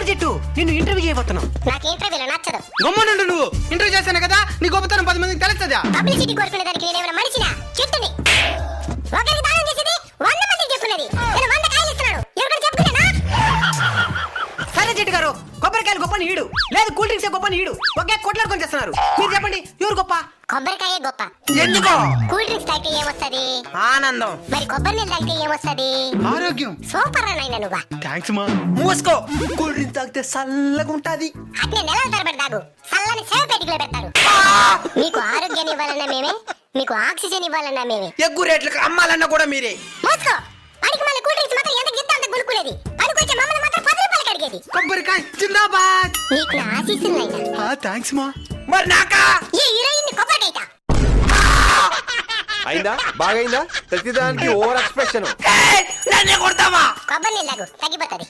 కొబ్బరి చెట్టు నిన్ను ఇంటర్వ్యూ చేయబోతున్నావు. నాకు ఇంటర్వ్యూలో నచ్చదు. గమ్మునుండు, నువ్వు ఇంటర్వ్యూ చేస్తాను కదా, నీ గొప్పతనం 10 మందికి తెలుస్తుందా? పబ్లిసిటీ కోరుకునే దానికి నేనేమైనా మనిషినా? చెట్టుని ఒకరికి దానం చేసేది 100 మందికి చెప్పుకునేది. నేను 100 కాయలు ఇస్తున్నాను, ఎవరికి చెప్పుకునేనా? సరే చెట్టు గారు, కొబ్బరికాయలు గొప్పని ఈడు, లేదు కూల్ డ్రింక్స్ గొప్పని ఈడు, ఒకే కొట్లాడుకొని చేస్తున్నారు. మీరు చెప్పండి, ఎవరు గొప్ప? కొబ్బరికాయ గొప్ప. ఎందుకో? కూల్ డ్రింక్స్ తాగితే ఏమొస్తది? ఆనందం. మరి కొబ్బరి నీళ్ళు తాగితే ఏమొస్తది? ఆరోగ్యం. సూపర్ నాయనా నువ్వా. థ్యాంక్స్ మా. మూసుకో. కూల్ డ్రింక్స్ తాగితే చల్లగా ఉంటది. అట్నే నెలల తరబడి తాగు, చల్లని సేవ పెట్టుకులో పెడతారు. మీకు ఆరోగ్యాన్ని ఇవ్వాలన్నా మేమే, మీకు ఆక్సిజన్ ఇవ్వాలన్నా మేమే. ఎగ్గు రేట్లకు అమ్మాలన్నా కూడా మీరే. మూసుకో. పనికి మళ్ళీ కూల్ డ్రింక్స్ మాత్రం ఎంత గిద్ద అంత గులుకునేది, పనికొచ్చే మమ్మల్ని మాత్రం 10 రూపాయలకి అడిగేది. కొబ్బరికాయ జిందాబాద్. నీకు నా ఆశీస్సులు నాయనా. థ్యాంక్స్ మా. మరి నాకా? ఈ హీరోయిన్ ని కొబ్బరికాయ అయిందా? బాగైందా? ప్రతిదానికి ఓవర్ ఎక్స్ప్రెషన్. నన్నే కొడతావా? కొబ్బరి నీళ్ళు తాగు, తగ్గిపోతుంది.